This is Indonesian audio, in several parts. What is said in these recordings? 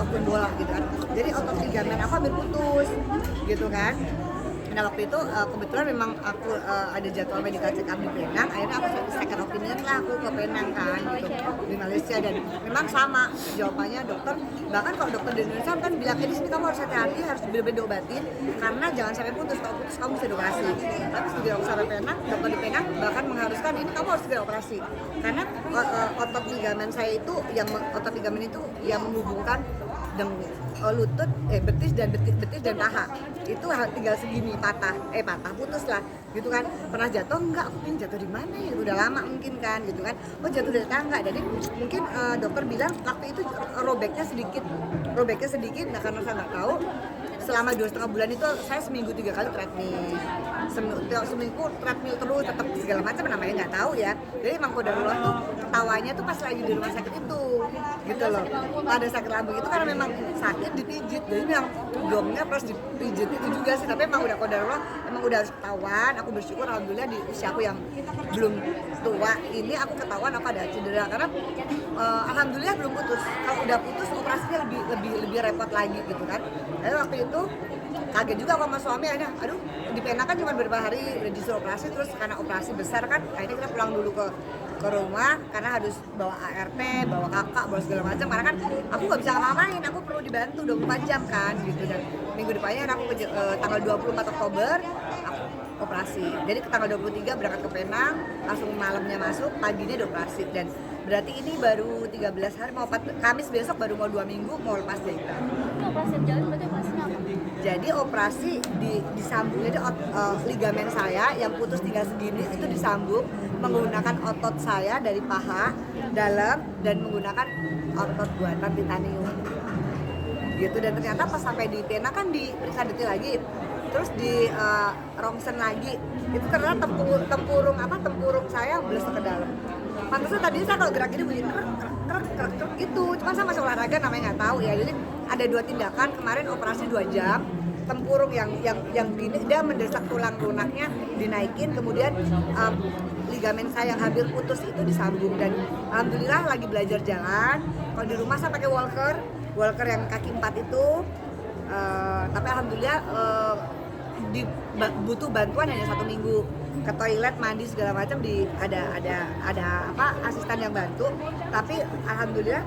apapun bola gitu kan. Jadi otot ligamen aku hampir putus gitu kan. Nah waktu itu kebetulan memang aku ada jadwal medical check up di Penang, akhirnya aku second opinion lah aku ke Penang kan gitu di Malaysia, dan memang sama jawabannya dokter. Bahkan kalau dokter di Indonesia kan bilang ini sini kamu harus hati-hati, harus bener-bener diobatin karena jangan sampai putus, kalau putus kamu bisa dioperasi. Tapi setelah aku sampai Penang, dokter di Penang bahkan mengharuskan ini kamu harus segera operasi karena otot ligamen saya itu otot ligamen itu yang menghubungkan lutut, betis dan paha itu tinggal segini patah putus lah gitu kan. Pernah jatuh enggak, aku pengen jatuh di mana ya, udah lama mungkin kan gitu kan, jatuh dari tangga. Jadi mungkin dokter bilang waktu itu robeknya sedikit. Nah karena saya nggak tahu, selama 2,5 bulan itu saya seminggu 3 kali treadmill, seminggu treadmill terus, tetap segala macam, namanya nggak tahu ya. Jadi emang kodarullah tuh ketawanya tuh pas lagi di rumah sakit itu gitu loh, pada sakit lambung itu karena memang sakit dipijit, jadi memang gongnya plus dipijit itu juga sih. Tapi emang udah kodarullah, emang udah harus ketahuan. Aku bersyukur alhamdulillah di usia aku yang belum tua ini aku ketahuan aku ada cedera, karena alhamdulillah belum putus. Kalau udah putus operasinya lebih repot lagi gitu kan. Jadi waktu itu kaget juga sama suami, akhirnya aduh di Penang kan cuma beberapa hari udah disuruh operasi, terus karena operasi besar kan akhirnya kita pulang dulu ke rumah karena harus bawa ART, bawa kakak, bawa segala macam, karena kan aku nggak bisa ngapa-ngapain, aku perlu dibantu 24 jam kan gitu. Dan minggu depannya aku tanggal 24 Oktober aku operasi. Jadi ke tanggal 23 berangkat ke Penang, langsung malamnya masuk, paginya dioperasi. Dan berarti ini baru 13 hari, Kamis besok baru mau 2 minggu mau lepas jahitan. Itu operasi jalan berarti operasinya apa? Jadi operasi disambung, jadi ligamen saya yang putus tinggal segini itu disambung menggunakan otot saya dari paha dalam dan menggunakan otot buatan titanium gitu. Dan ternyata pas sampai di Penang kan diperiksa detail lagi, terus di rongsen lagi, itu ternyata tempurung saya belum ke dalam. Pantasnya tadinya saya kalau gerak ini bunyi krek gitu, cuma saya masih olahraga namanya nggak tahu ya. Jadi ada 2 tindakan kemarin, operasi 2 jam, tempurung yang gini dia mendesak tulang lunaknya dinaikin, kemudian ligamen saya yang hampir putus itu disambung. Dan alhamdulillah lagi belajar jalan. Kalau di rumah saya pakai walker yang kaki 4 itu, tapi alhamdulillah butuh bantuan hanya 1 minggu, ke toilet, mandi segala macam ada asisten yang bantu. Tapi alhamdulillah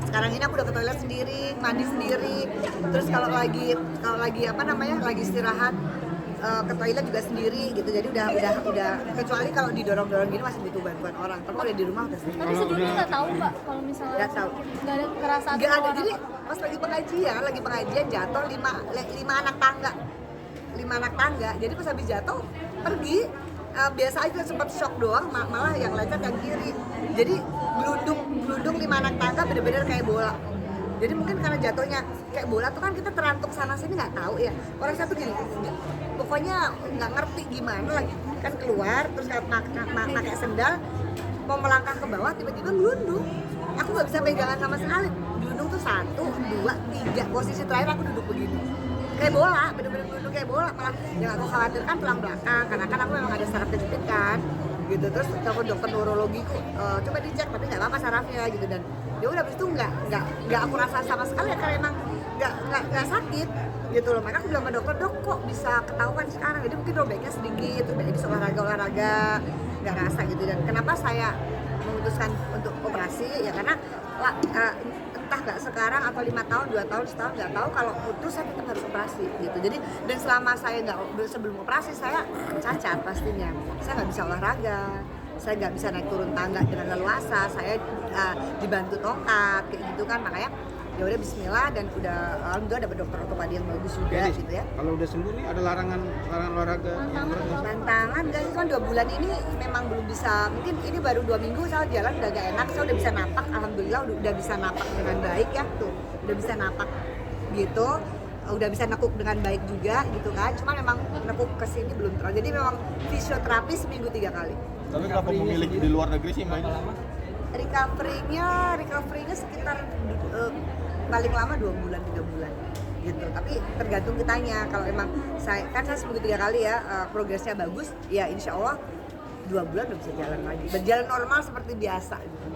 sekarang ini aku udah ke toilet sendiri, mandi sendiri. Terus kalau lagi lagi istirahat ke toilet juga sendiri gitu. Jadi udah kecuali kalau didorong gini masih butuh bantuan orang. Tapi udah di rumah udah sendiri. Tapi sebelumnya nggak tahu Mbak kalau misalnya nggak tahu, nggak ada kerasa nggak ada. Jadi pas lagi pengajian jatuh 5 anak tangga. 5 anak tangga, jadi pas habis jatuh pergi, biasa aja sempat shock doang, malah yang lecet yang kiri. Jadi gelundung 5 anak tangga bener-bener kayak bola. Jadi mungkin karena jatuhnya kayak bola tuh kan kita terantuk sana sini nggak tahu ya. Orang satu gini, pokoknya nggak ngerti gimana lagi kan keluar, terus pakai sendal mau melangkah ke bawah tiba-tiba gelundung. Aku nggak bisa pegangan sama sekali. Gelundung tuh 1, 2, 3, posisi terakhir aku duduk begini. Kayak bola, bener-bener gelundung kayak bola. Malah yang aku khawatirkan tulang belakang, karena kan aku memang ada saraf kejepit kan gitu. Terus telepon dokter neurologiku, coba dicek tapi nggak apa-apa sarafnya gitu. Dan ya udah, habis itu nggak aku rasa sama sekali ya, karena emang nggak sakit gitu loh. Makanya aku bilang sama dokter, dok kok bisa ketahuan sekarang, jadi mungkin robeknya sedikit, udah bisa olahraga nggak rasa gitu. Dan kenapa saya memutuskan untuk operasi ya karena entah nggak sekarang atau 5 tahun, 2 tahun, setahun nggak tahu, kalau putus saya tetap harus operasi gitu. Jadi dan selama saya sebelum operasi saya cacat pastinya, saya nggak bisa olahraga, saya nggak bisa naik turun tangga dengan leluasa, saya dibantu tongkat kayak gitu kan. Makanya ya udah bismillah, dan udah alhamdulillah dapat dokter ortopedi yang bagus juga. Jadi, gitu ya. Kalau udah sembuh nih ada larangan olahraga yang tantangan enggak sih, kan 2 bulan ini memang belum bisa, mungkin ini baru 2 minggu saya jalan udah gak enak, saya udah bisa napak, alhamdulillah udah bisa napak dengan baik ya tuh, udah bisa napak gitu, udah bisa nekuk dengan baik juga gitu kan. Cuma memang nekuk kesini belum terlalu, jadi memang fisioterapi seminggu 3 kali. Tapi kenapa memilih di luar negeri sih Mbak? Recovery-nya sekitar paling lama 2 bulan 3 bulan gitu. Tapi tergantung kitanya. Kalau emang saya seminggu 3 kali ya, progresnya bagus ya insya Allah 2 bulan udah bisa jalan lagi, berjalan normal seperti biasa gitu.